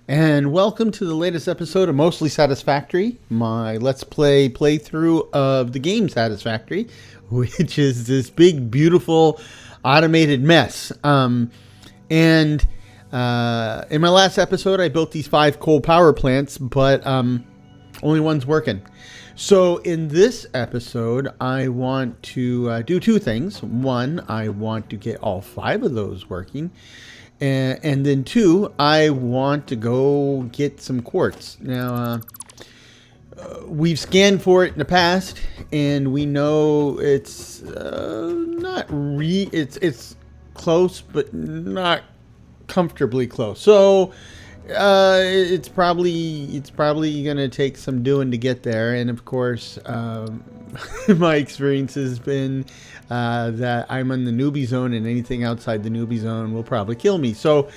And welcome to the latest episode of Mostly Satisfactory, my Let's Play playthrough of the game Satisfactory, which is this big, beautiful, automated mess. In my last episode, I built these 5 coal power plants, but only one's working. So in this episode, I want to do 2 things. One, I want to get all 5 of those working. And then 2, I want to go get some quartz. Now, we've scanned for it in the past, and we know it's it's close, but not comfortably close. So it's probably gonna take some doing to get there. And of course, my experience has been that I'm in the newbie zone, and anything outside the newbie zone will probably kill me. So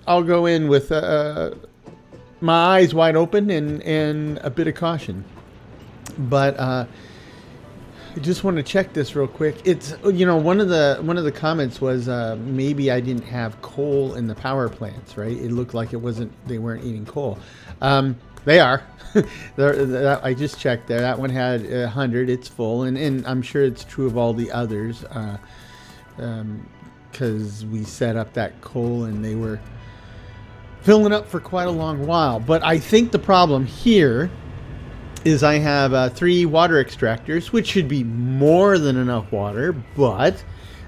I'll go in with my eyes wide open and a bit of caution. But I just want to check this real quick. It's, you know, one of the comments was maybe I didn't have coal in the power plants, right? It looked like they weren't eating coal. They are. I just checked there. That one had 100. It's full, and I'm sure it's true of all the others, because we set up that coal and they were filling up for quite a long while. But I think the problem here is I have 3 water extractors, which should be more than enough water, but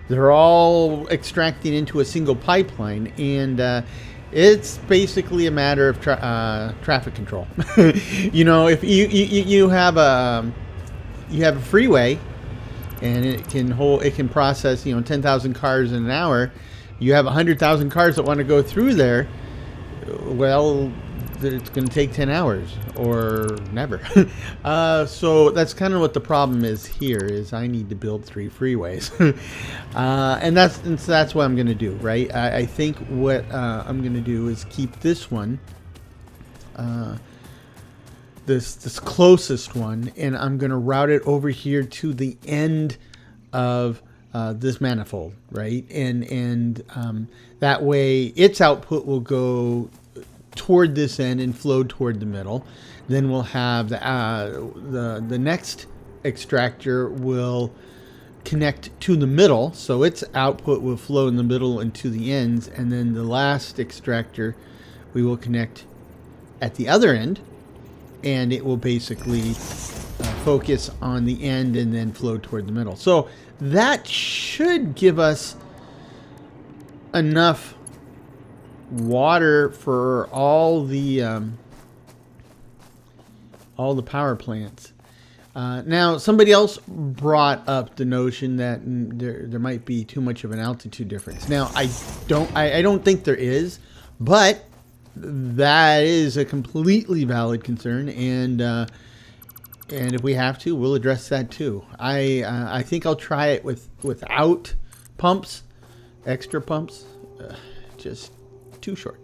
they're all extracting into a single pipeline, and it's basically a matter of traffic control. You know, if you have a freeway, and it can process, you know, 10,000 cars in an hour. You have 100,000 cars that want to go through there. Well, it's going to take 10 hours or never. So that's kind of what the problem is here. Is I need to build 3 freeways, and that's what I'm going to do. Right? I think what I'm going to do is keep this one, this closest one, and I'm going to route it over here to the end of this manifold, right? And that way its output will go toward this end and flow toward the middle. Then we'll have the next extractor will connect to the middle, so its output will flow in the middle and to the ends, and then the last extractor we will connect at the other end, and it will basically focus on the end and then flow toward the middle. So that should give us enough water for all the power plants. Now, somebody else brought up the notion that there might be too much of an altitude difference. Now, I don't think there is, but that is a completely valid concern, and if we have to, we'll address that too. I think I'll try it without pumps, extra pumps, just too short.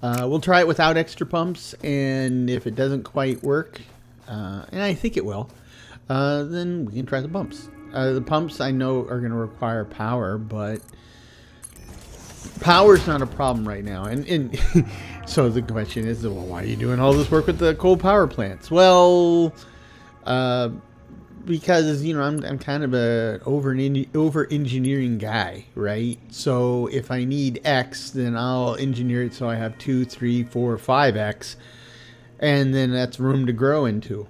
We'll try it without extra pumps, and if it doesn't quite work, and I think it will, then we can try the pumps. The pumps I know are going to require power, but power's not a problem right now. And so the question is, well, why are you doing all this work with the coal power plants? Well, because, you know, I'm kind of a over engineering guy, right? So if I need X, then I'll engineer it so I have 2, 3, 4, 5X, and then that's room to grow into.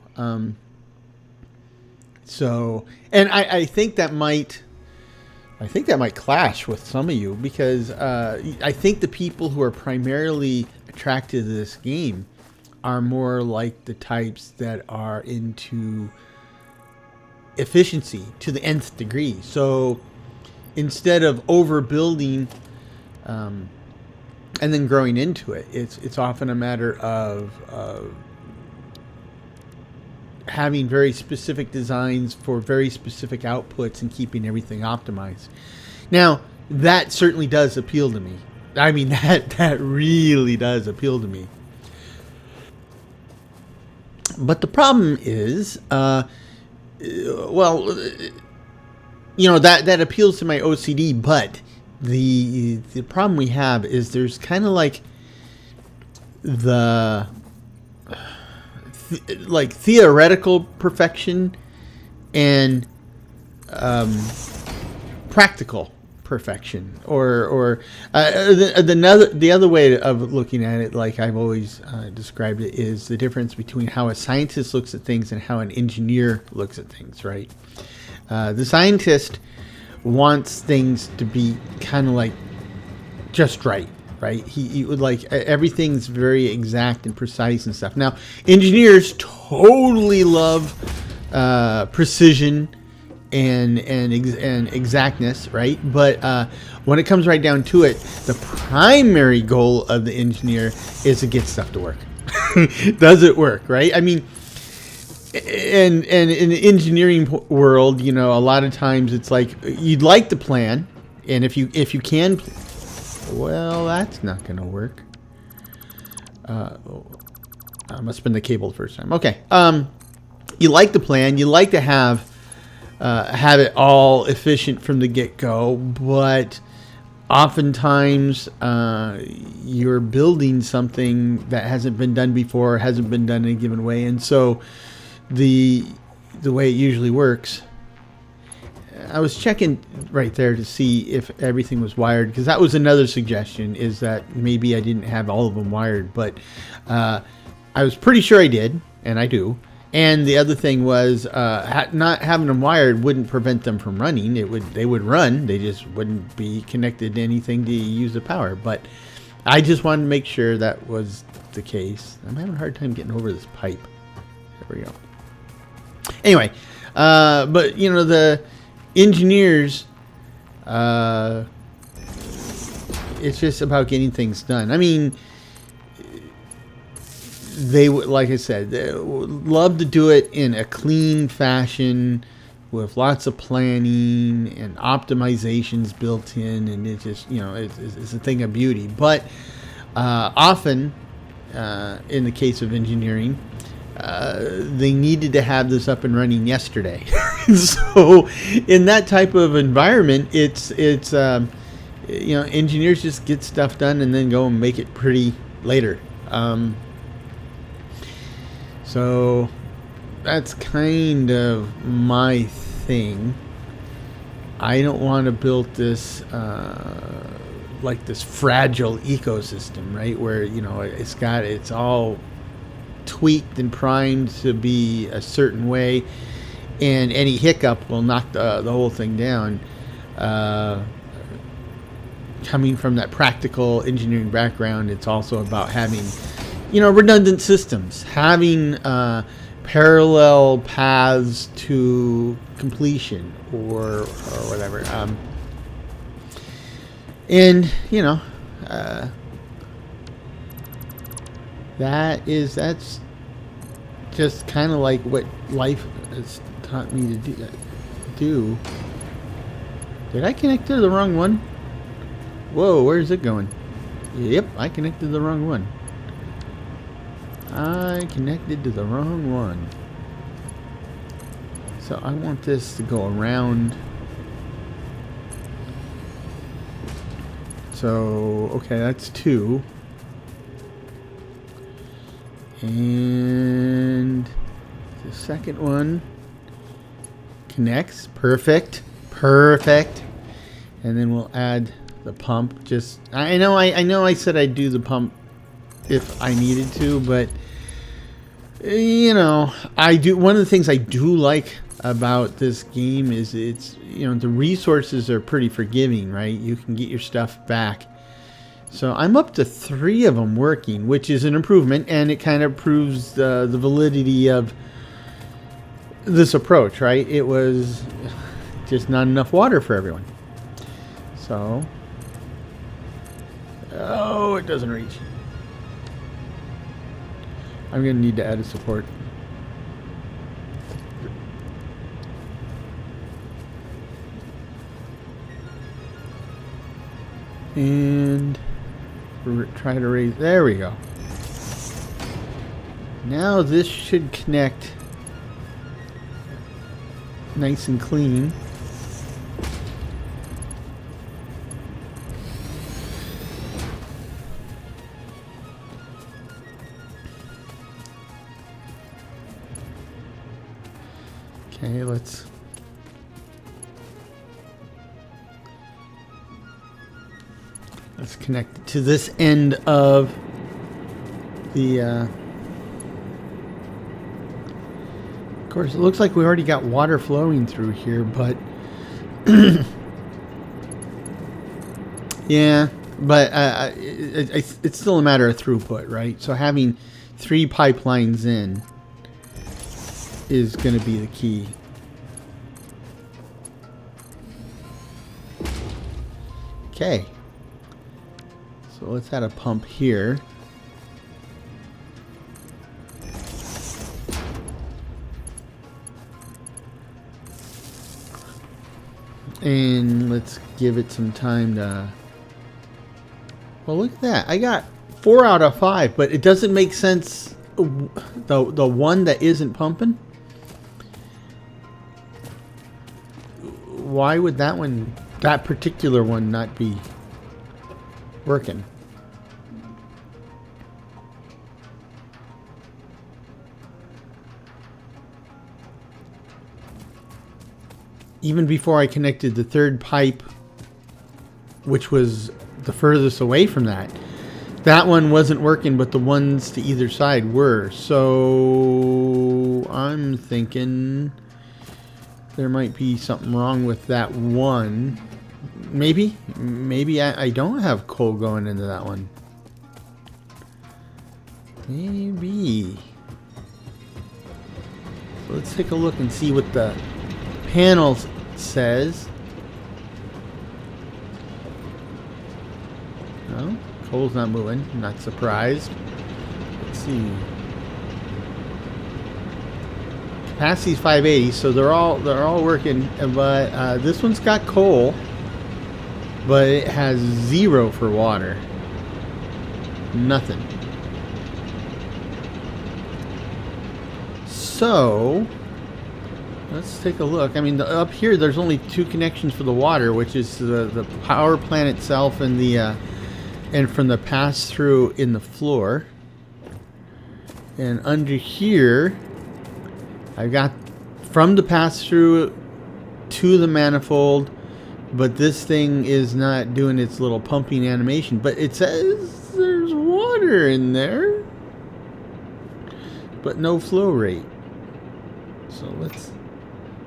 So, and I think that might clash with some of you, because I think the people who are primarily attracted to this game are more like the types that are into efficiency to the nth degree. So instead of overbuilding and then growing into it, it's often a matter of having very specific designs for very specific outputs and keeping everything optimized. Now, that certainly does appeal to me. I mean, that really does appeal to me. But the problem is, that appeals to my OCD. But the problem we have is there's kind of like the theoretical perfection and practical perfection, or the other way of looking at it, like I've always described it, is the difference between how a scientist looks at things and how an engineer looks at things, right? The scientist wants things to be kind of like just right? He would like everything's very exact and precise and stuff. Now, engineers totally love precision and exactness, right? But when it comes right down to it, the primary goal of the engineer is to get stuff to work. Does it work, right? I mean, and in the engineering world, a lot of times it's like you'd like to plan, and if you can, well, that's not going to work. I must have been the cable the first time. Okay. You like the plan. You like to have it all efficient from the get-go, but oftentimes you're building something that hasn't been done before, hasn't been done in a given way, and so the way it usually works. I was checking right there to see if everything was wired, because that was another suggestion, is that maybe I didn't have all of them wired, but I was pretty sure I did, and I do. And the other thing was not having them wired wouldn't prevent them from running. They would run. They just wouldn't be connected to anything to use the power. But I just wanted to make sure that was the case. I'm having a hard time getting over this pipe. There we go. Anyway, but the engineers, it's just about getting things done. I mean, they would, like I said, they would love to do it in a clean fashion with lots of planning and optimizations built in, and it just, it's a thing of beauty. But often, in the case of engineering, they needed to have this up and running yesterday. So in that type of environment, it's engineers just get stuff done and then go and make it pretty later. So that's kind of my thing. I don't want to build this like this fragile ecosystem, right? Where it's all tweaked and primed to be a certain way, and any hiccup will knock the whole thing down. Coming from that practical engineering background, it's also about having redundant systems, having parallel paths to completion or whatever. That's just kind of like what life has taught me to do. Did I connect to the wrong one? Whoa, where's it going? Yep, I connected to the wrong one. I connected to the wrong one. So I want this to go around. So, okay, that's 2. And the second one connects. Perfect. And then we'll add the pump. I know I said I'd do the pump if I needed to, but I do. One of the things I do like about this game is it's the resources are pretty forgiving, right? You can get your stuff back. So I'm up to 3 of them working, which is an improvement, and it kind of proves the validity of this approach, right? It was just not enough water for everyone. So, it doesn't reach. I'm going to need to add a support. And try to raise. There we go. Now this should connect nice and clean. Okay, let's connect it to this end of the of course, it looks like we already got water flowing through here, but yeah, but it's still a matter of throughput, right? So having 3 pipelines in is going to be the key. Okay, so let's add a pump here. And let's give it some time to... Well, look at that. I got 4 out of 5, but it doesn't make sense. The one that isn't pumping? Why would that particular one not be working? Even before I connected the 3rd pipe, which was the furthest away from that one wasn't working, but the ones to either side were. So I'm thinking there might be something wrong with that one. Maybe I don't have coal going into that one. Maybe. So let's take a look and see what the panel says. No, coal's not moving. I'm not surprised. Let's see. Capacity's 580, so they're all working. But this one's got coal, but it has 0 for water. Nothing. So let's take a look. I mean, up here there's only 2 connections for the water, which is the power plant itself and the and from the pass through in the floor. And under here, I've got from the pass through to the manifold, but this thing is not doing its little pumping animation. But it says there's water in there, but no flow rate. So let's.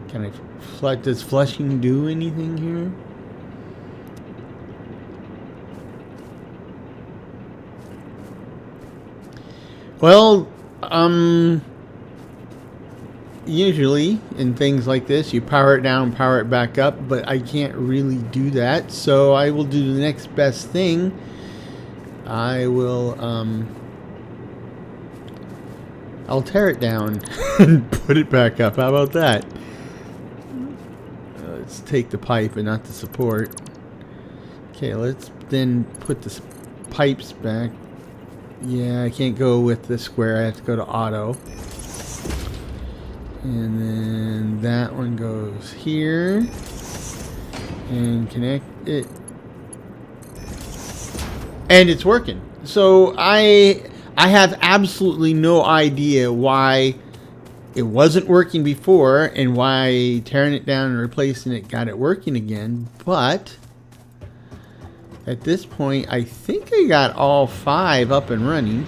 Can I flush? Does flushing do anything here? Well, usually in things like this, you power it down, power it back up, but I can't really do that. So I will do the next best thing. I will, I'll tear it down and put it back up. How about that? Let's take the pipe and not the support. Okay, let's then put the pipes back. Yeah, I can't go with the square. I have to go to auto. And then that one goes here. And connect it. And it's working. So I have absolutely no idea why it wasn't working before and why tearing it down and replacing it got it working again. But at this point, I think I got all 5 up and running.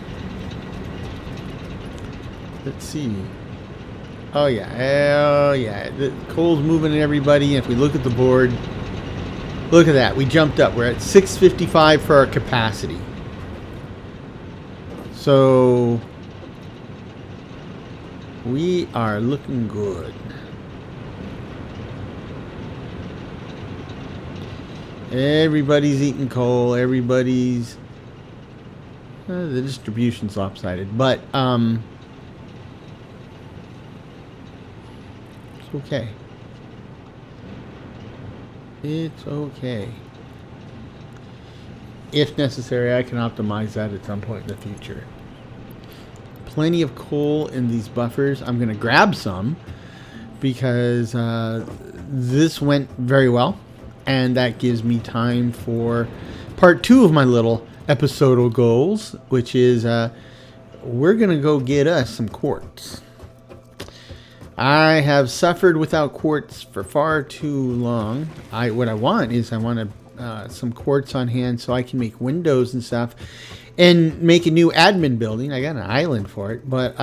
Let's see. Oh yeah, hell yeah. The coal's moving and everybody. And if we look at the board, look at that. We jumped up. We're at 655 for our capacity. So we are looking good. Everybody's eating coal. Everybody's the distribution's lopsided, but it's okay. It's okay. if necessary, I can optimize that at some point in the future. Plenty of coal in these buffers. I'm going to grab some because this went very well, and that gives me time for part 2 of my little episodal goals, which is we're going to go get us some quartz. I have suffered without quartz for far too long. What I want is some quartz on hand so I can make windows and stuff and make a new admin building. I got an island for it, but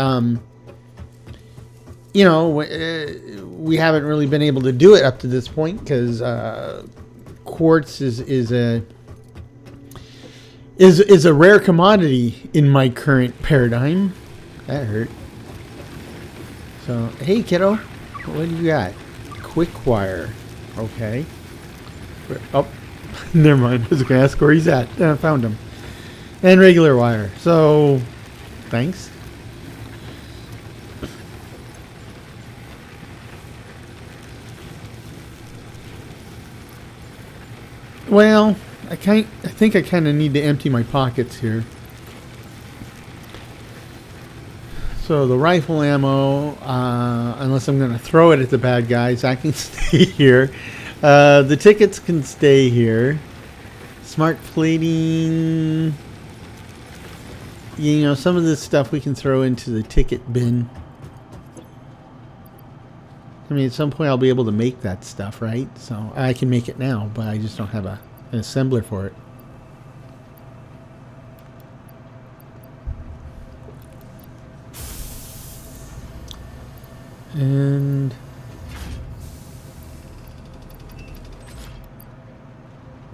you know, we haven't really been able to do it up to this point because quartz is a rare commodity in my current paradigm. That hurt. So, hey kiddo, what do you got? Quick wire. Okay. Oh, never mind. I was going to ask where he's at. I found him. And regular wire. So, thanks. Well, I think I kind of need to empty my pockets here. So the rifle ammo, unless I'm going to throw it at the bad guys, I can stay here. The tickets can stay here. Smart plating. You know, some of this stuff we can throw into the ticket bin. I mean, at some point I'll be able to make that stuff, right? So I can make it now, but I just don't have an assembler for it. And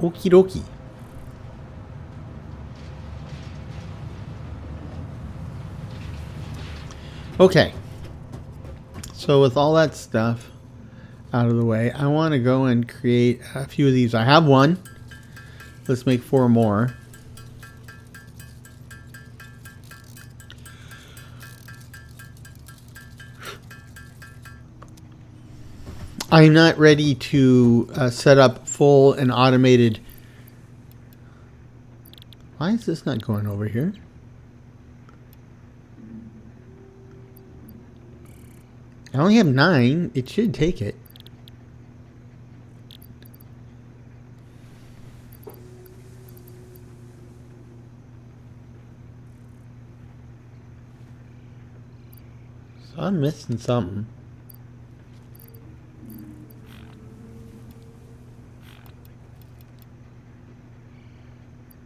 okie dokie. Okay. So with all that stuff out of the way, I want to go and create a few of these. I have one. Let's make 4 more. I'm not ready to set up full and automated. Why is this not going over here? I only have 9. It should take it. So I'm missing something.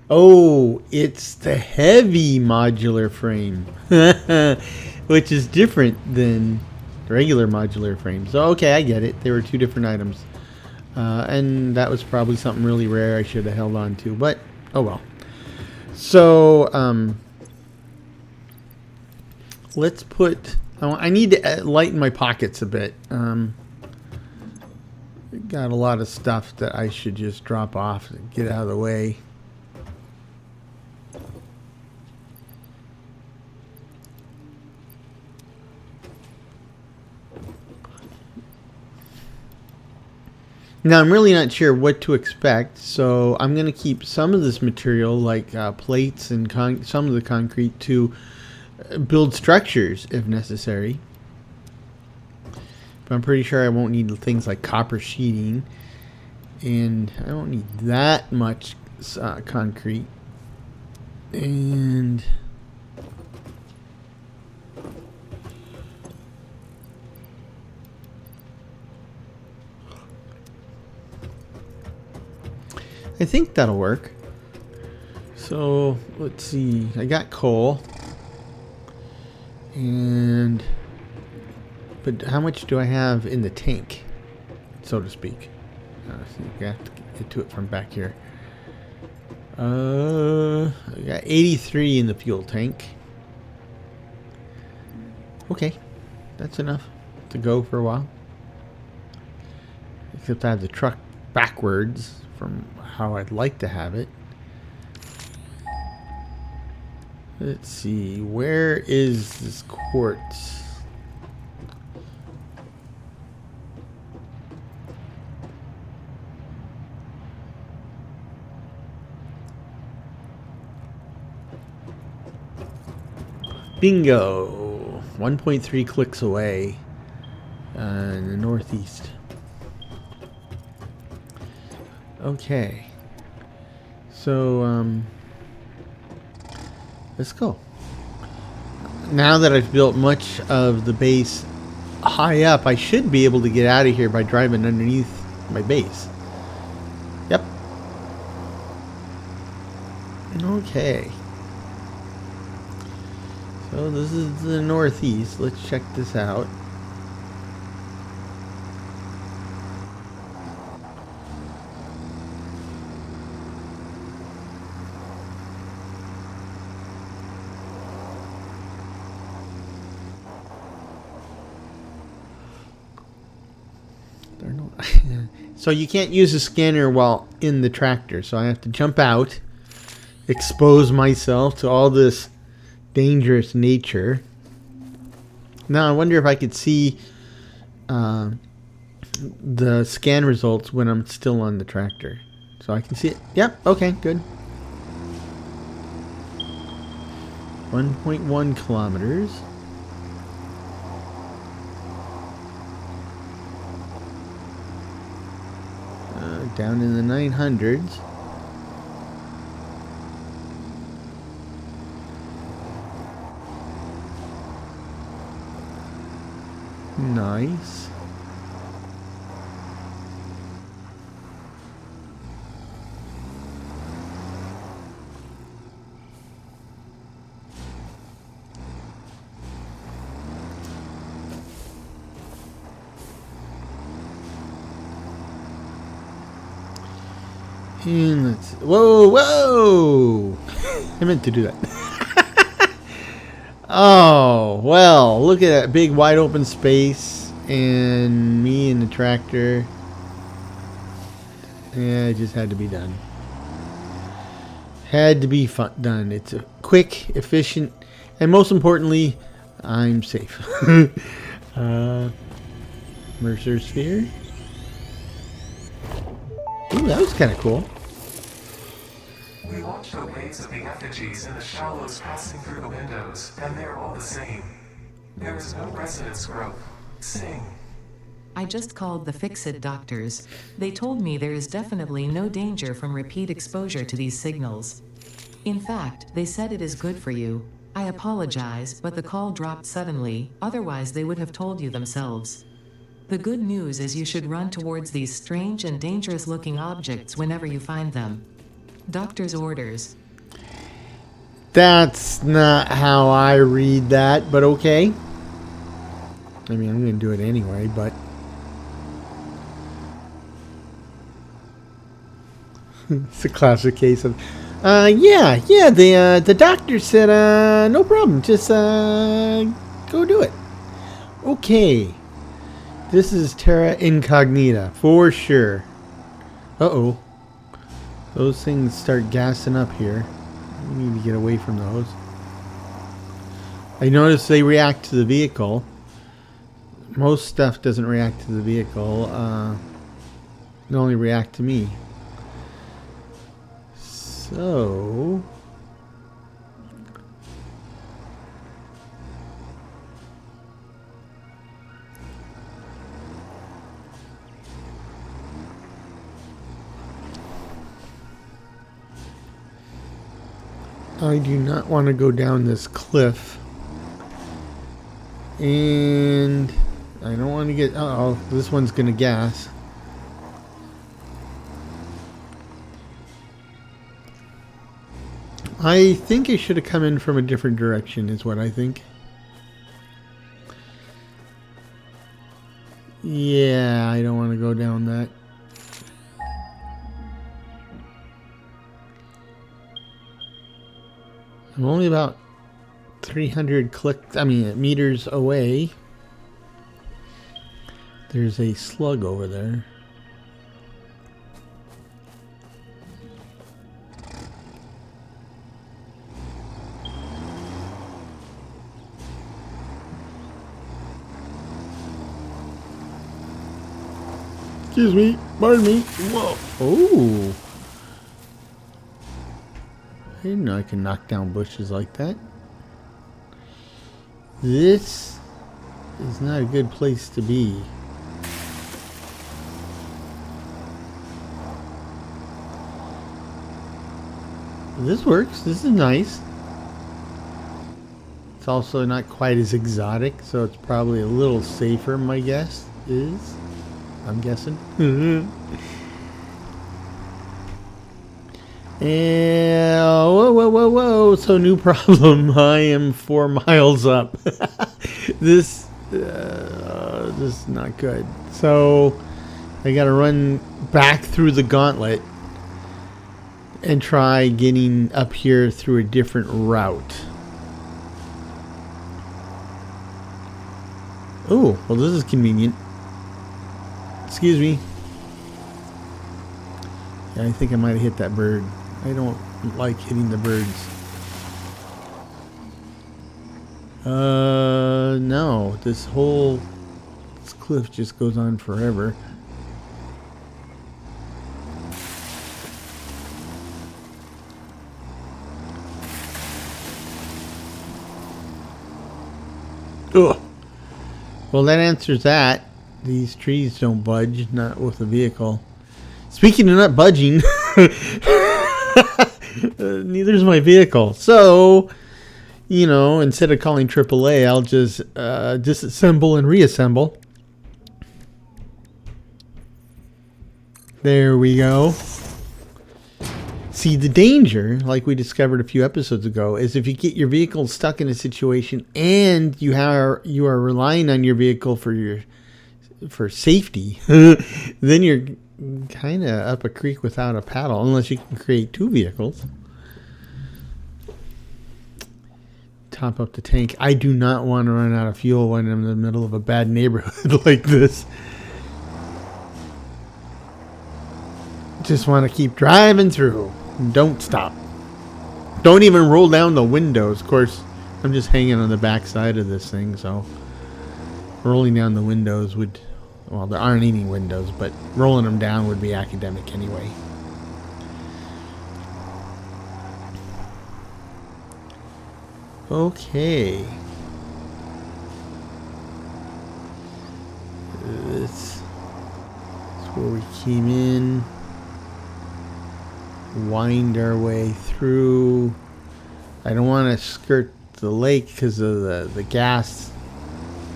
Oh, it's the heavy modular frame, which is different than regular modular frames. So, okay, I get it. There were 2 different items. And that was probably something really rare I should have held on to. But, oh well. So, let's put... I need to lighten my pockets a bit. Got a lot of stuff that I should just drop off and get out of the way. Now, I'm really not sure what to expect, so I'm going to keep some of this material, like plates and some of the concrete, to build structures if necessary. But I'm pretty sure I won't need things like copper sheeting, and I don't need that much concrete. And... I think that'll work. So let's see. I got coal, but how much do I have in the tank, so to speak? I think I have to get to it from back here. I got 83 in the fuel tank. Okay, that's enough to go for a while. Except I have the truck backwards from how I'd like to have it. Let's see, where is this quartz? Bingo! 1.3 clicks away in the northeast. Okay. So, let's go. Now that I've built much of the base high up, I should be able to get out of here by driving underneath my base. Yep. Okay. So this is the northeast. Let's check this out. So you can't use a scanner while in the tractor, so I have to jump out, expose myself to all this dangerous nature. Now I wonder if I could see the scan results when I'm still on the tractor. So I can see it. Yep, okay, good. 1.1 kilometers. Down in the 900s. Nice. And let's, whoa, whoa! I meant to do that. Oh, well, look at that big wide open space and me in the tractor. Yeah, it just had to be done. Had to be done. It's a quick, efficient, and most importantly, I'm safe. Mercer sphere. Ooh, that was kind of cool. We watch the waves of the effigies in the shallows passing through the windows, and they're all the same. There is no resonance growth. Sing. I just called the Fix-It doctors. They told me there is definitely no danger from repeat exposure to these signals. In fact, they said it is good for you. I apologize, but the call dropped suddenly, otherwise they would have told you themselves. The good news is you should run towards these strange and dangerous-looking objects whenever you find them. Doctor's orders. That's not how I read that, but okay. I mean, I'm going to do it anyway, but... It's a classic case of... yeah, the doctor said, no problem, just, go do it. Okay. This is Terra Incognita, for sure. Uh-oh. Those things start gassing up here. We need to get away from those. I notice they react to the vehicle. Most stuff doesn't react to the vehicle. They only react to me. So... I do not want to go down this cliff. And I don't want to get... Uh-oh, this one's going to gas. I think it should have come in from a different direction, is what I think. Yeah, I don't want to go down that. I'm only about 300 meters away. There's a slug over there. Excuse me, pardon me. Whoa. Oh. I didn't know I could knock down bushes like that. This is not a good place to be. This works. This is nice. It's also not quite as exotic, so it's probably a little safer, my guess is. I'm guessing. And whoa, whoa, whoa, whoa. So new problem. I am 4 miles up. This is not good. So I got to run back through the gauntlet and try getting up here through a different route. Oh, well, this is convenient. Excuse me. Yeah, I think I might have hit that bird. I don't like hitting the birds. No. This cliff just goes on forever. Ugh. Well, that answers that. These trees don't budge, not with a vehicle. Speaking of not budging, neither's my vehicle. So, you know, instead of calling AAA, I'll just disassemble and reassemble. There we go. See, the danger, like we discovered a few episodes ago, is if you get your vehicle stuck in a situation and you are relying on your vehicle for safety, then you're kind of up a creek without a paddle, unless you can create 2 vehicles. Top up the tank. I do not want to run out of fuel when I'm in the middle of a bad neighborhood like this. Just want to keep driving through. Don't stop. Don't even roll down the windows. Of course, I'm just hanging on the back side of this thing, so rolling down the windows would... Well, there aren't any windows, but rolling them down would be academic anyway. Okay. This is where we came in. Wind our way through. I don't want to skirt the lake because of the gas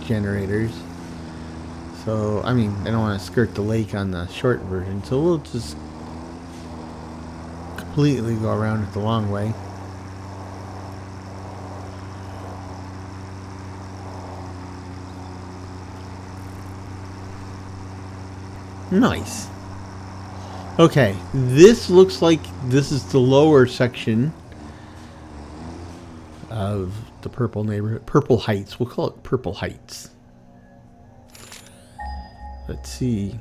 generators. So, I mean, I don't want to skirt the lake on the short version. So we'll just completely go around it the long way. Nice. Okay, this looks like this is the lower section of the Purple neighborhood. Purple Heights. We'll call it Purple Heights. Let's see.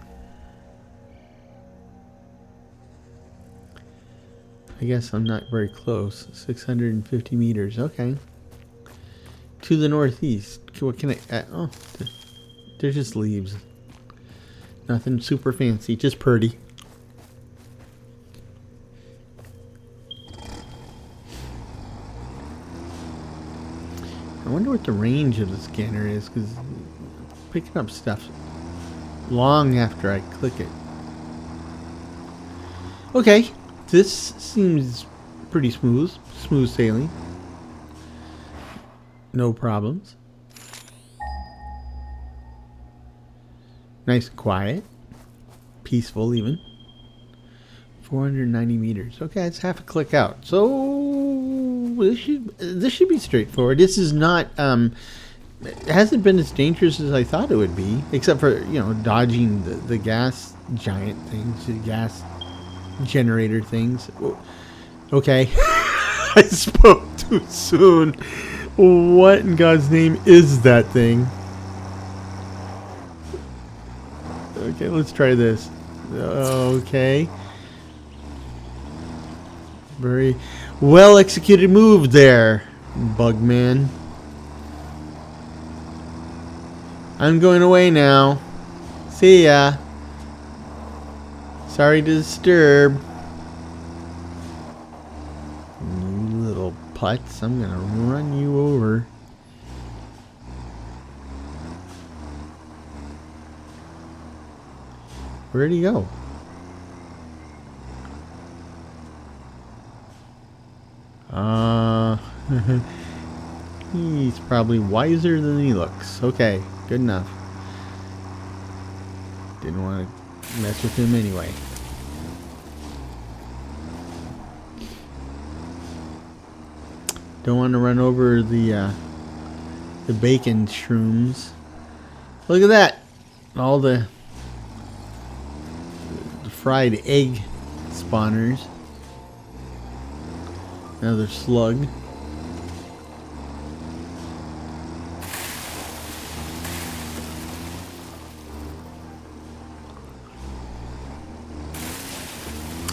I guess I'm not very close. 650 meters. Okay. To the northeast. What can I... oh, they're just leaves. Nothing super fancy. Just pretty. I wonder what the range of the scanner is, because picking up stuff long after I click it. Okay, this seems pretty smooth sailing. No problems. Nice and quiet. Peaceful even. 490 meters. Okay, it's half a click out. So this should be straightforward. This is not it hasn't been as dangerous as I thought it would be, except for, you know, dodging the gas giant things, the gas generator things. Okay. I spoke too soon. What in God's name is that thing? Okay, let's try this. Okay. Very well executed move there, Bugman. I'm going away now. See ya. Sorry to disturb. You little putz. I'm gonna run you over. Where'd he go? He's probably wiser than he looks. Okay, good enough. Didn't want to mess with him anyway. Don't want to run over the bacon shrooms. Look at that! All the fried egg spawners. Another slug.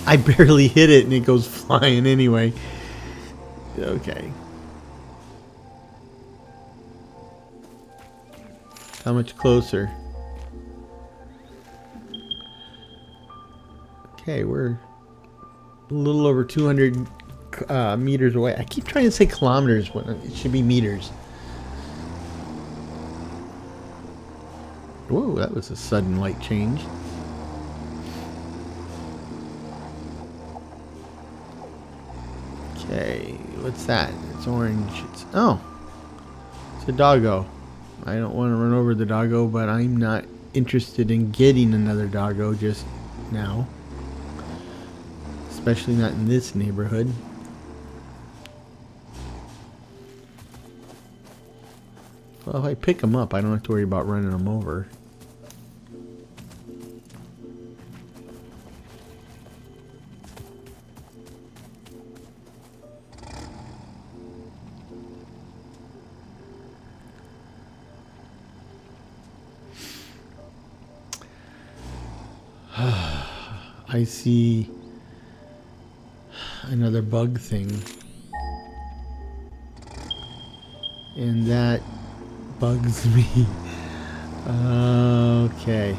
I barely hit it and it goes flying anyway. Okay. How much closer? Okay, we're a little over 200 meters away. I keep trying to say kilometers when it should be meters. Whoa, that was a sudden light change. Okay, what's that? It's orange. Oh, it's a doggo. I don't want to run over the doggo, but I'm not interested in getting another doggo just now. Especially not in this neighborhood. Well, if I pick them up, I don't have to worry about running them over. I see another bug thing, and that bugs me. Okay,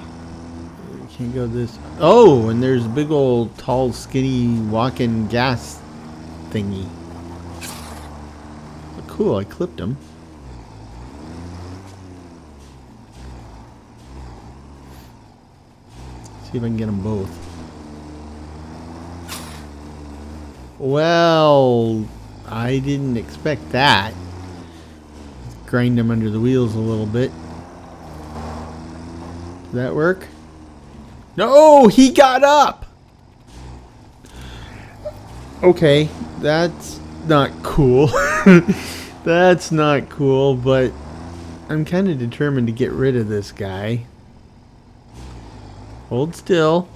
can't go this. Oh, and there's a big old tall skinny walking gas thingy. Cool, I clipped him. See if I can get them both. Well, I didn't expect that. Grind them under the wheels a little bit. Did that work? No, he got up! Okay, that's not cool. That's not cool, but I'm kind of determined to get rid of this guy. Hold still.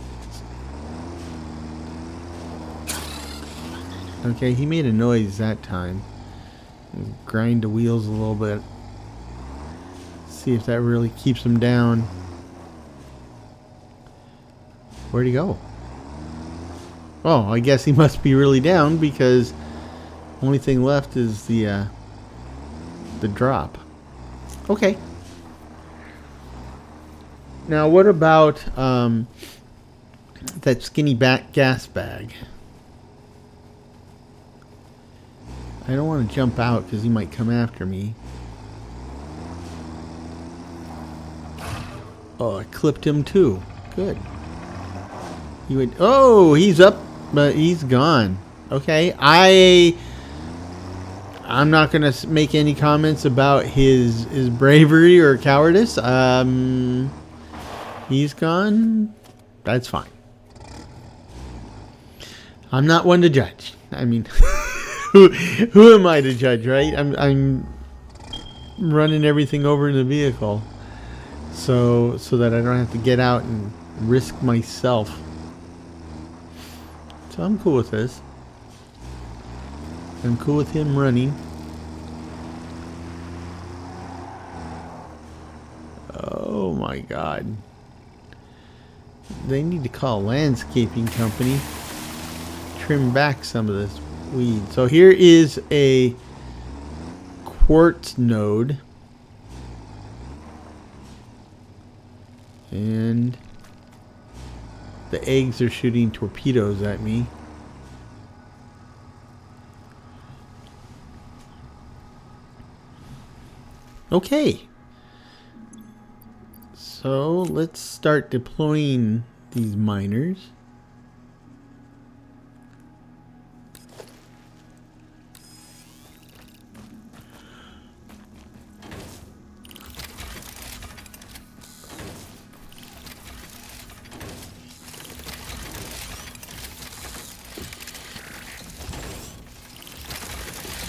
Okay, he made a noise that time. Grind the wheels a little bit. See if that really keeps him down. Where'd he go? Oh, I guess he must be really down because only thing left is the drop. Okay. Now, what about that skinny back gas bag? I don't want to jump out because he might come after me. Oh, I clipped him too. Good. He would. Oh, he's up, but he's gone. Okay, I'm not gonna make any comments about his bravery or cowardice. He's gone. That's fine. I'm not one to judge. I mean, who am I to judge, right? I'm running everything over in the vehicle, so that I don't have to get out and risk myself. So I'm cool with this. I'm cool with him running. Oh my God. They need to call a landscaping company. Trim back some of this weed. So here is a quartz node. And the eggs are shooting torpedoes at me. Okay. So let's start deploying these miners.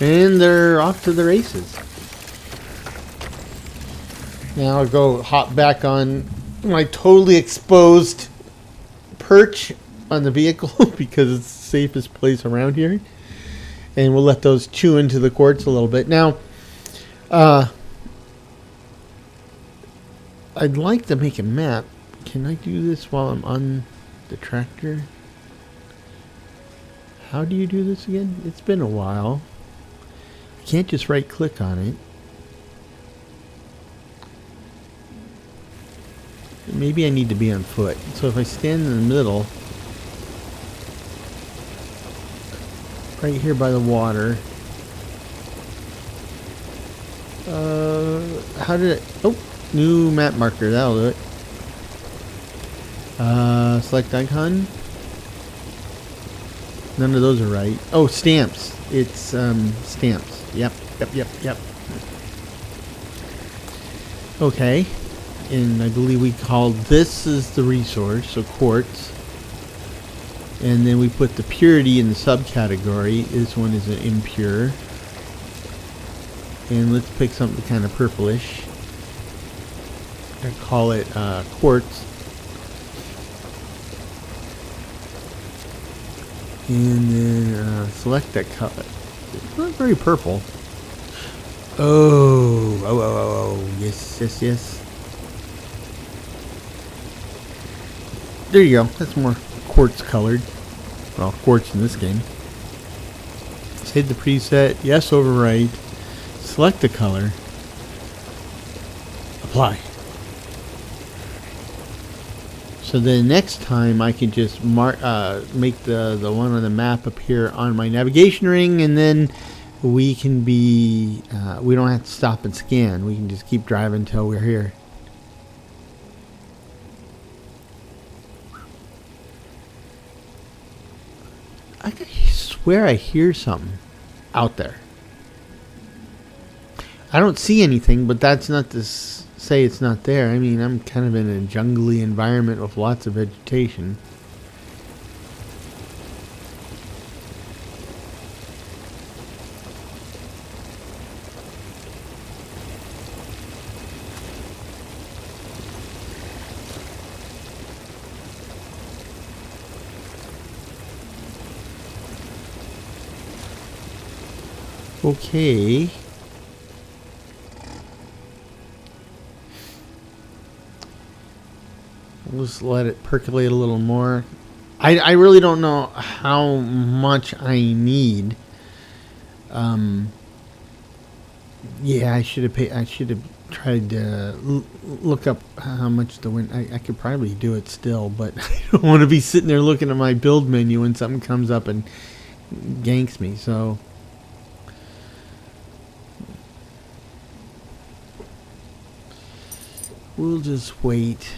And they're off to the races. Now I'll go hop back on my totally exposed perch on the vehicle because it's the safest place around here. And we'll let those chew into the quartz a little bit. Now, I'd like to make a map. Can I do this while I'm on the tractor? How do you do this again? It's been a while. I can't just right click on it. Maybe I need to be on foot. So if I stand in the middle, right here by the water. How did it? Oh, new map marker. That'll do it. Select icon. None of those are right. Oh, stamps. It's stamps. Yep. Okay. And I believe we called this is the resource, so quartz. And then we put the purity in the subcategory. This one is an impure. And let's pick something kind of purplish. I call it quartz. And then select that color. It's not very purple. Oh, yes. There you go. That's more quartz colored. Well, quartz in this game. Let's hit the preset. Yes, overwrite. Select the color. Apply. So then next time I can just make the one on the map appear on my navigation ring, and then we can be we don't have to stop and scan. We can just keep driving until we're here. I swear I hear something out there. I don't see anything, but that's not to say it's not there. I mean, I'm kind of in a jungly environment with lots of vegetation. Okay. We'll just let it percolate a little more. I really don't know how much I need. Yeah, I should have tried to look up how much the wind. I could probably do it still, but I don't want to be sitting there looking at my build menu and something comes up and ganks me. So. We'll just wait.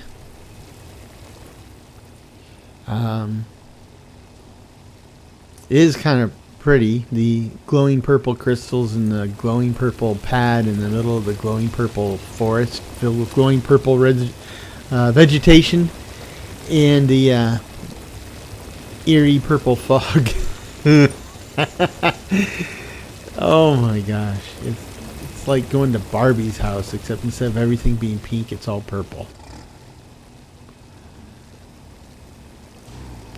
It is kind of pretty. The glowing purple crystals and the glowing purple pad in the middle of the glowing purple forest filled with glowing purple vegetation, and the eerie purple fog. Oh my gosh. It's like going to Barbie's house, except instead of everything being pink, it's all purple.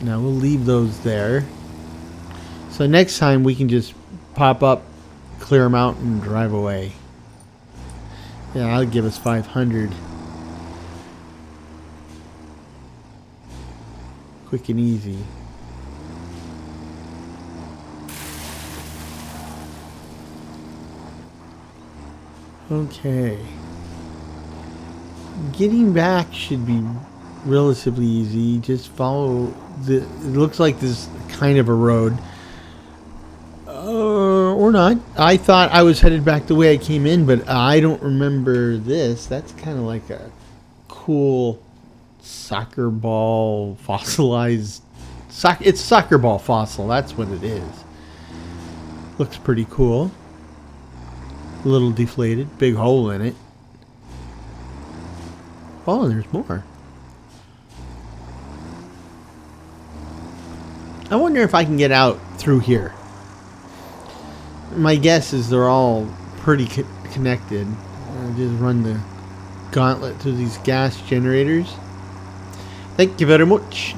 Now we'll leave those there. So next time we can just pop up, clear them out, and drive away. Yeah, that'll give us 500. Quick and easy. Okay. Getting back should be relatively easy. Just follow the. It looks like this kind of a road. Or not. I thought I was headed back the way I came in, but I don't remember this. That's kind of like a cool soccer ball fossilized. It's soccer ball fossil. That's what it is. Looks pretty cool. A little deflated. Big hole in it. Oh, there's more. I wonder if I can get out through here. My guess is they're all pretty connected. I'll just run the gauntlet through these gas generators. Thank you very much.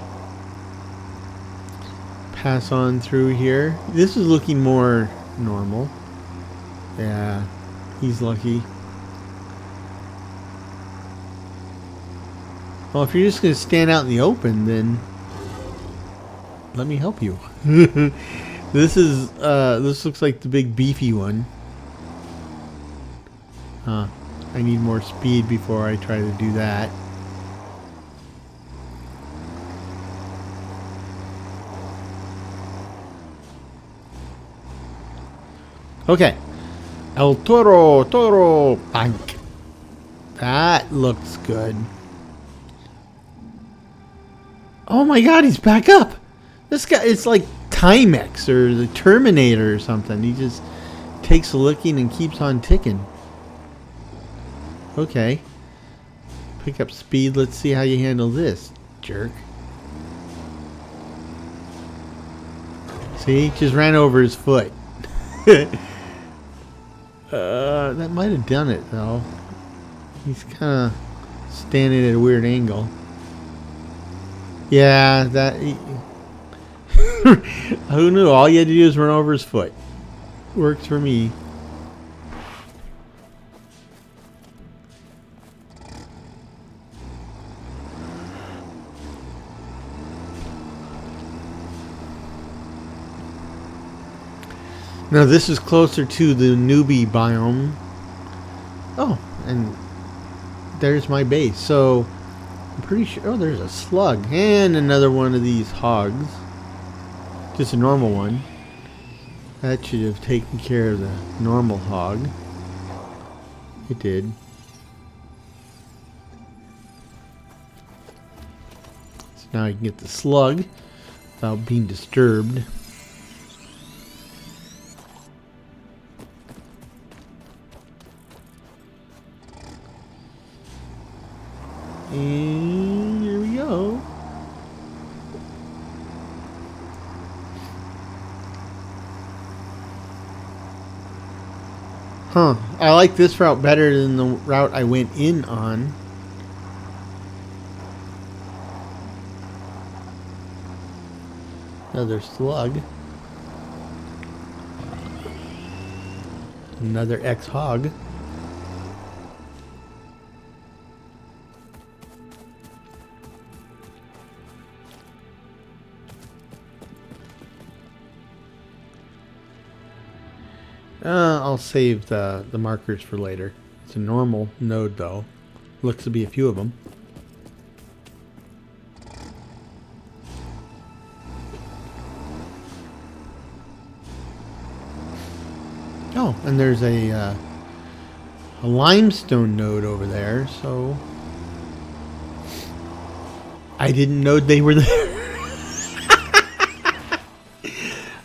Pass on through here. This is looking more normal. Yeah, he's lucky. Well, if you're just going to stand out in the open, then let me help you. This looks like the big beefy one. I need more speed before I try to do that. Okay. El Toro Bank. That looks good. Oh my god, he's back up. This guy, it's like Timex or the Terminator or something. He just takes a licking and keeps on ticking. Okay. Pick up speed. Let's see how you handle this, jerk. See? Just ran over his foot. That might have done it, though. He's kind of standing at a weird angle. Yeah, that... Who knew? All you had to do is run over his foot. Works for me. Now this is closer to the newbie biome. Oh, and there's my base. So I'm pretty sure. Oh, there's a slug and another one of these hogs. Just a normal one. That should have taken care of the normal hog. It did. So now I can get the slug without being disturbed. And here we go. Huh. I like this route better than the route I went in on. Another slug. Another ex-hog. I'll save the markers for later. It's a normal node, though. Looks to be a few of them. Oh, and there's a limestone node over there, so I didn't know they were there.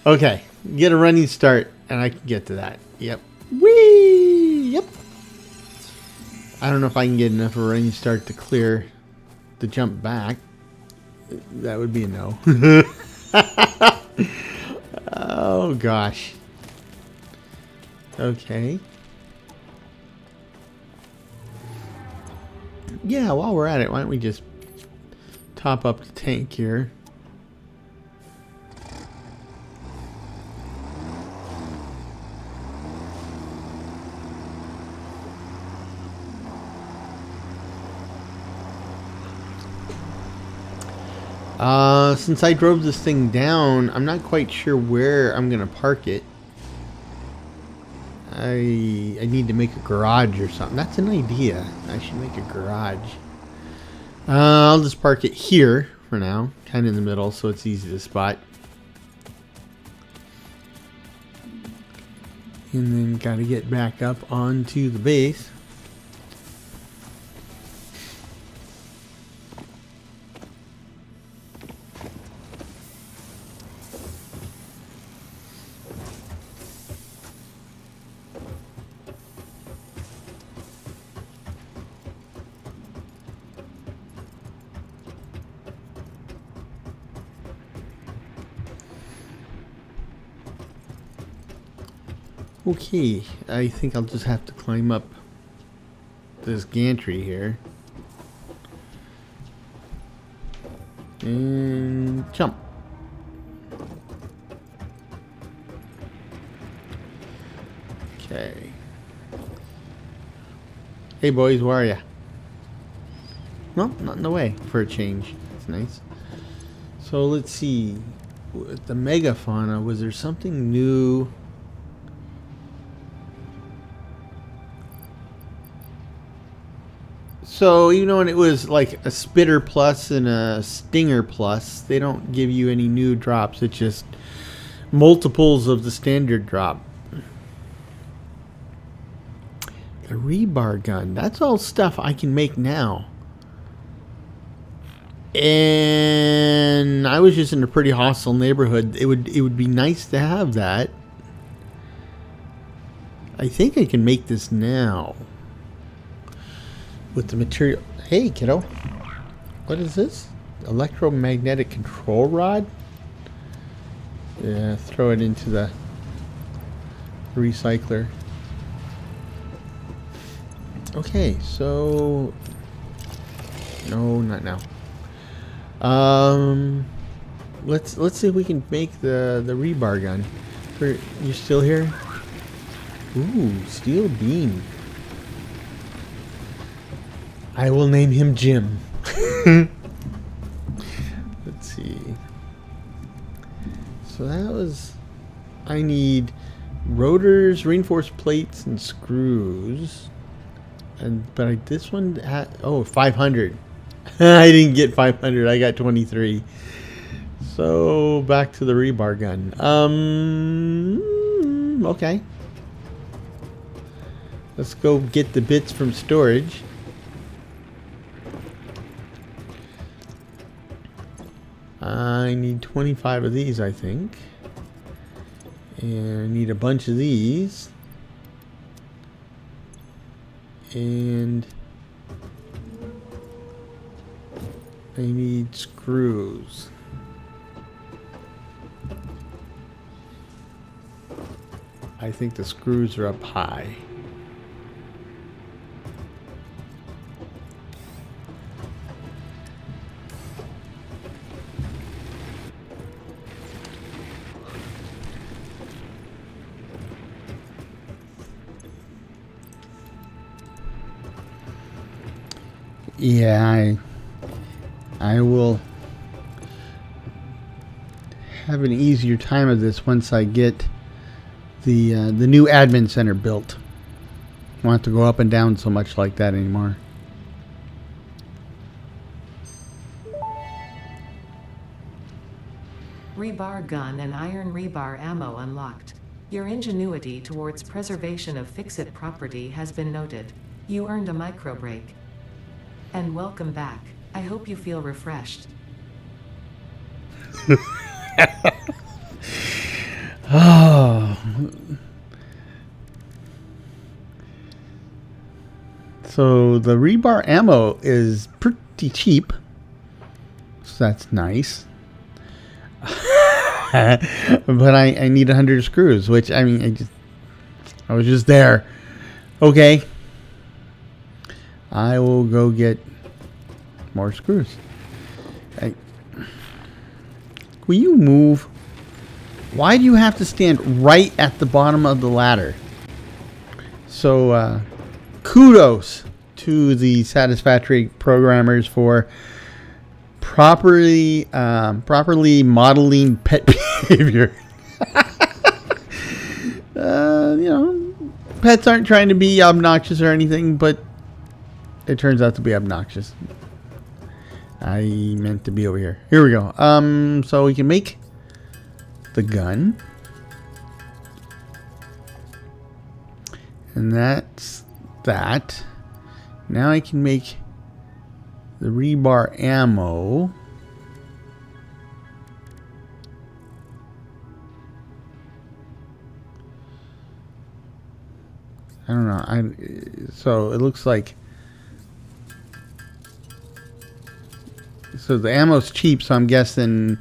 Okay, get a running start, and I can get to that. Yep. Whee! Yep. I don't know if I can get enough of a running start to clear the jump back. That would be a no. Oh, gosh. Okay. Yeah, while we're at it, why don't we just top up the tank here. Since I drove this thing down, I'm not quite sure where I'm gonna park it. I need to make a garage or something. That's an idea. I should make a garage. I'll just park it here for now, kind of in the middle, so it's easy to spot. And then gotta get back up onto the base. Okay, I think I'll just have to climb up this gantry here. And jump. Okay. Hey boys, where are ya? Well, not in the way for a change. That's nice. So let's see. With the megafauna, was there something new? So even when it was like a spitter plus and a stinger plus, they don't give you any new drops. It's just multiples of the standard drop. The rebar gun. That's all stuff I can make now. And I was just in a pretty hostile neighborhood. It would be nice to have that. I think I can make this now. With the material. Hey, kiddo. What is this? Electromagnetic control rod? Yeah, throw it into the recycler. Okay, so no, not now. Let's see if we can make the rebar gun. You still here? Ooh, steel beam. I will name him Jim. Let's see. So that was. I need rotors, reinforced plates, and screws. But this one had 500. I didn't get 500. I got 23. So back to the rebar gun. Okay. Let's go get the bits from storage. I need 25 of these, I think. And I need a bunch of these. And I need screws. I think the screws are up high. Yeah, I will have an easier time of this once I get the new admin center built. I won't have to go up and down so much like that anymore. Rebar gun and iron rebar ammo unlocked. Your ingenuity towards preservation of fix-it property has been noted. You earned a micro break. And welcome back. I hope you feel refreshed. Oh. So the rebar ammo is pretty cheap. So that's nice. But I need 100 screws, which I mean I was just there. Okay. I will go get more screws. Will you move? Why do you have to stand right at the bottom of the ladder? So, kudos to the Satisfactory programmers for properly modeling pet behavior. You know, pets aren't trying to be obnoxious or anything, but it turns out to be obnoxious. I meant to be over here. Here we go. So we can make the gun. And that's that. Now I can make the rebar ammo. I don't know. So it looks like. So the ammo's cheap, so I'm guessing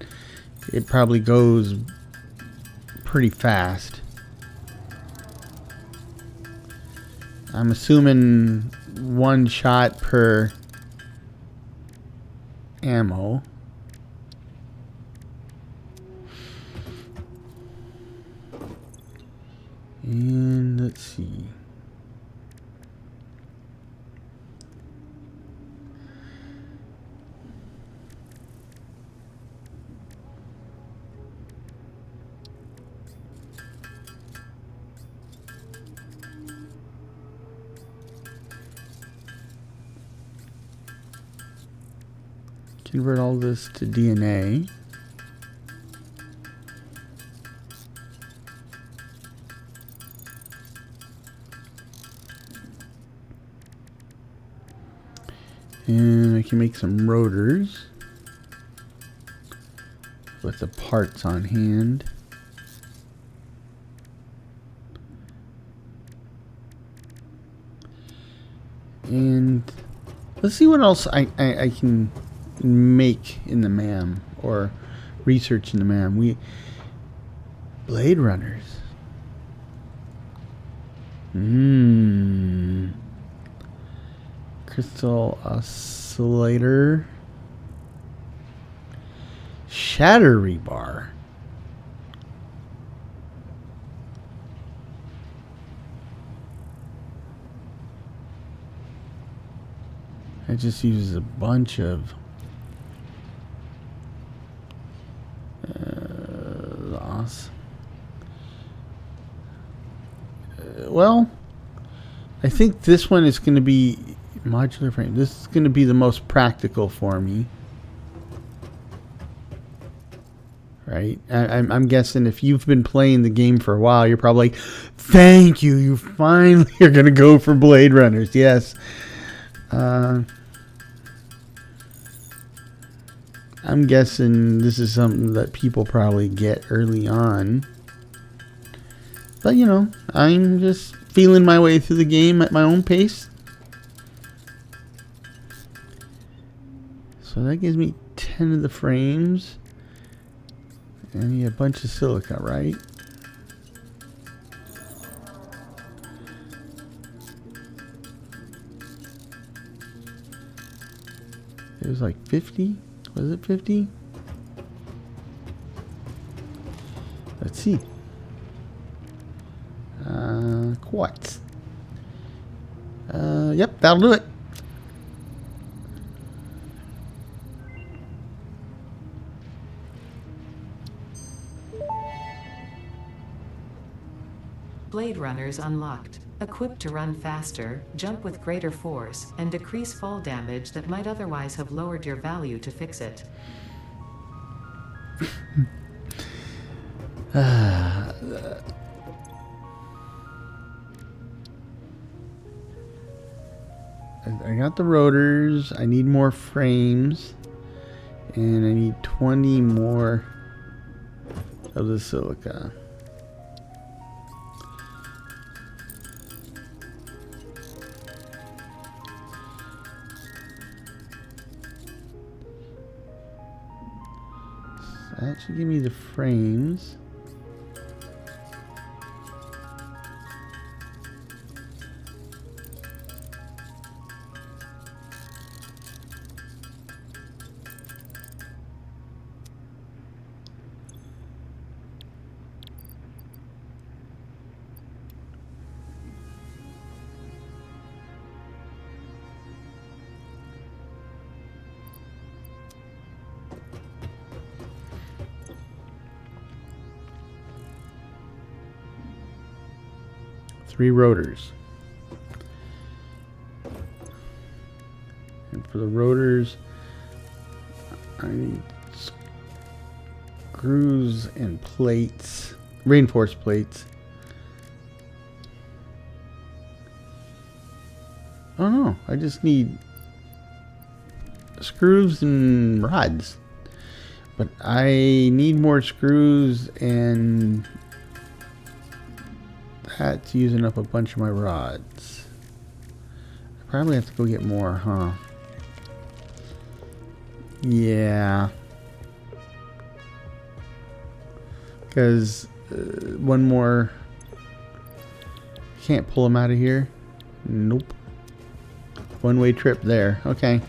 it probably goes pretty fast. I'm assuming one shot per ammo. And let's see. Convert all this to DNA. And I can make some rotors with the parts on hand. And let's see what else I can make in the MAM or research in the MAM. Blade runners. Crystal oscillator. Shatter rebar. It just uses a bunch of loss. Well, I think this one is going to be modular frame. This is going to be the most practical for me. Right? I'm guessing if you've been playing the game for a while, you're probably like, thank you, you finally are going to go for Blade Runners. Yes. I'm guessing this is something that people probably get early on. But, you know, I'm just feeling my way through the game at my own pace. So that gives me 10 of the frames. And I need a bunch of silica, right? It was like 50? Was it 50? Let's see. Quartz. Yep, that'll do it. Blade Runners unlocked. Equipped to run faster, jump with greater force, and decrease fall damage that might otherwise have lowered your value to fix it. I got the rotors. I need more frames. And I need 20 more of the silica. That should give me the frames. Three rotors. And for the rotors, I need screws and plates, reinforced plates. Oh no, I just need screws and rods. But I need more screws, and that's using up a bunch of my rods. I probably have to go get more, huh? Yeah. Because one more... Can't pull them out of here. Nope. One-way trip there. Okay.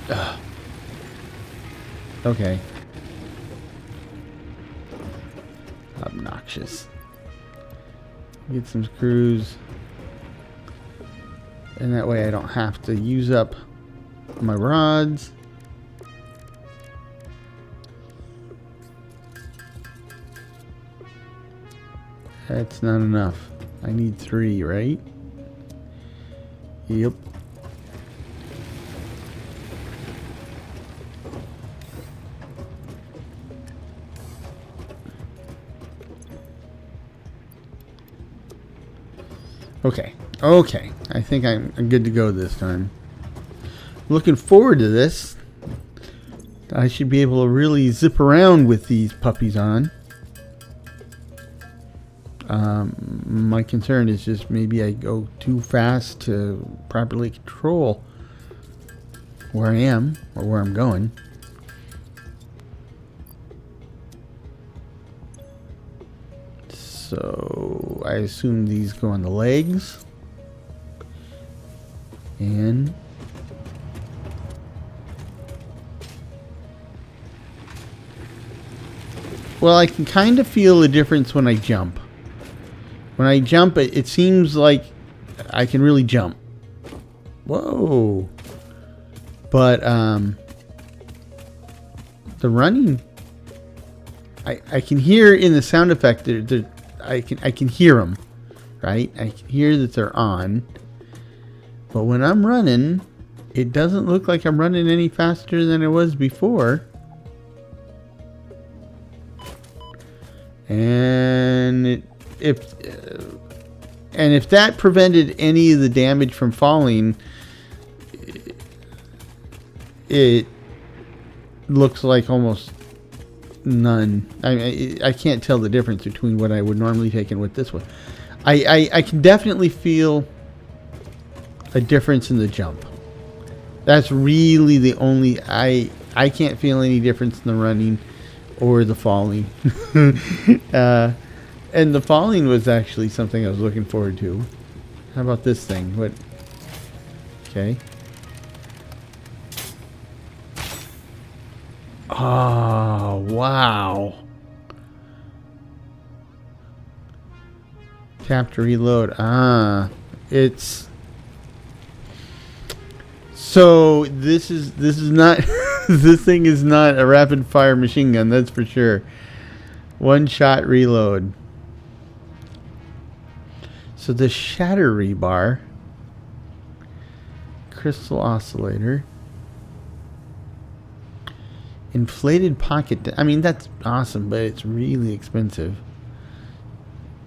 Ugh. Okay. Obnoxious. Get some screws. And that way I don't have to use up my rods. That's not enough. I need 3, right? Yep. Okay. Okay. I think I'm good to go this time. Looking forward to this. I should be able to really zip around with these puppies on. My concern is just maybe I go too fast to properly control where I am or where I'm going. So I assume these go on the legs. And well, I can kind of feel the difference when I jump. When I jump, it seems like I can really jump. Whoa. But the running, I can hear in the sound effect that I can hear them, right? I can hear that they're on. But when I'm running, it doesn't look like I'm running any faster than I was before. And if that prevented any of the damage from falling, it looks like almost none. I can't tell the difference between what I would normally take and what this one. I can definitely feel a difference in the jump. That's really the only... I can't feel any difference in the running or the falling. And the falling was actually something I was looking forward to. How about this thing? What? Okay. Oh, wow. Tap to reload. It's... So this is not this thing is not a rapid fire machine gun, that's for sure. One shot reload. So the shatter rebar, crystal oscillator, inflated pocket. I mean, that's awesome, but it's really expensive.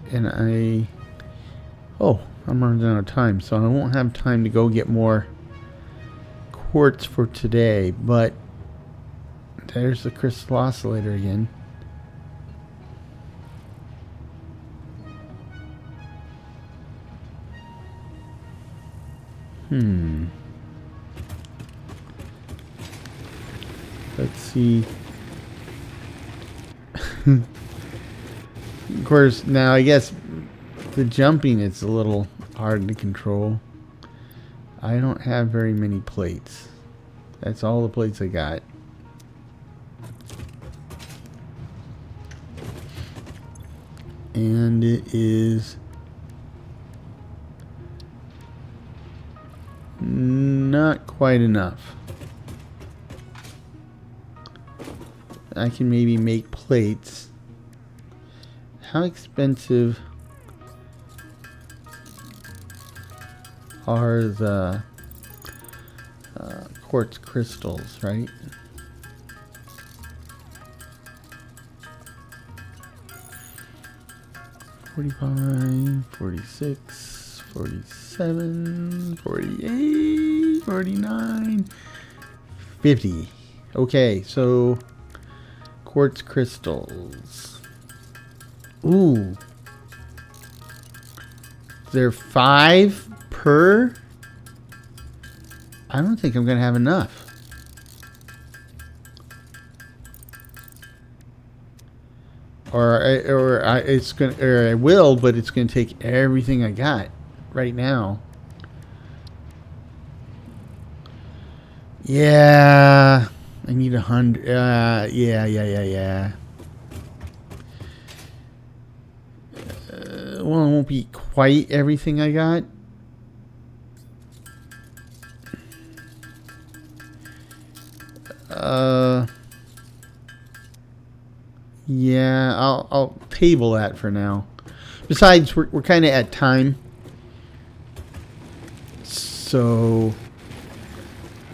And I'm running out of time, so I won't have time to go get more quartz for today, but there's the crystal oscillator again. Let's see. Of course, now I guess the jumping is a little hard to control. I don't have very many plates. That's all the plates I got. And it is not quite enough. I can maybe make plates. How expensive are the quartz crystals, right? $45, $46, $47, $48, $49, $50. Okay, so quartz crystals. Ooh. They're 5 per? I don't think I'm going to have enough. I will, but it's gonna take everything I got right now. Yeah, I need 100. Yeah. Well, it won't be quite everything I got. Yeah, I'll table that for now. Besides, we're kind of at time, so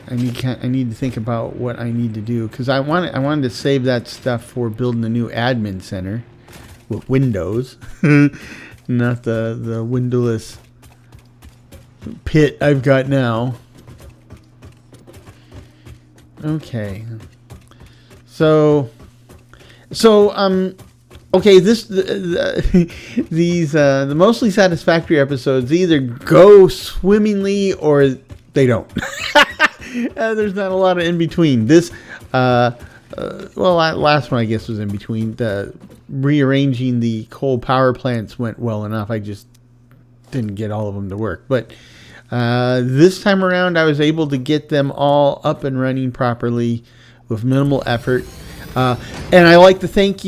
I need to think about what I need to do, because I wanted to save that stuff for building the new admin center with windows, not the windowless pit I've got now. Okay, so okay, the mostly satisfactory episodes either go swimmingly or they don't. There's not a lot of in between. This last one I guess was in between. The rearranging the coal power plants went well enough. I just didn't get all of them to work, but this time around I was able to get them all up and running properly with minimal effort. And I like to thank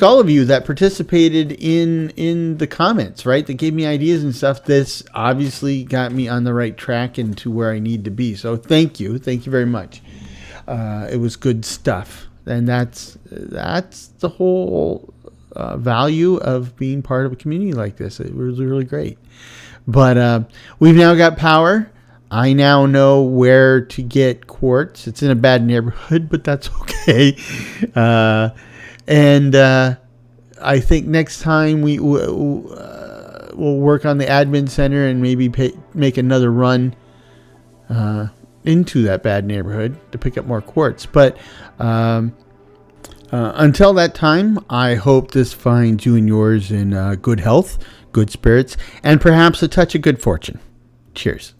all of you that participated in the comments, right? That gave me ideas and stuff. This obviously got me on the right track and to where I need to be. So thank you very much. It was good stuff, and that's the whole value of being part of a community like this. It was really great. But we've now got power. I now know where to get quartz. It's in a bad neighborhood, but that's okay. And I think next time we'll work on the admin center and maybe make another run into that bad neighborhood to pick up more quartz. But until that time, I hope this finds you and yours in good health, good spirits, and perhaps a touch of good fortune. Cheers.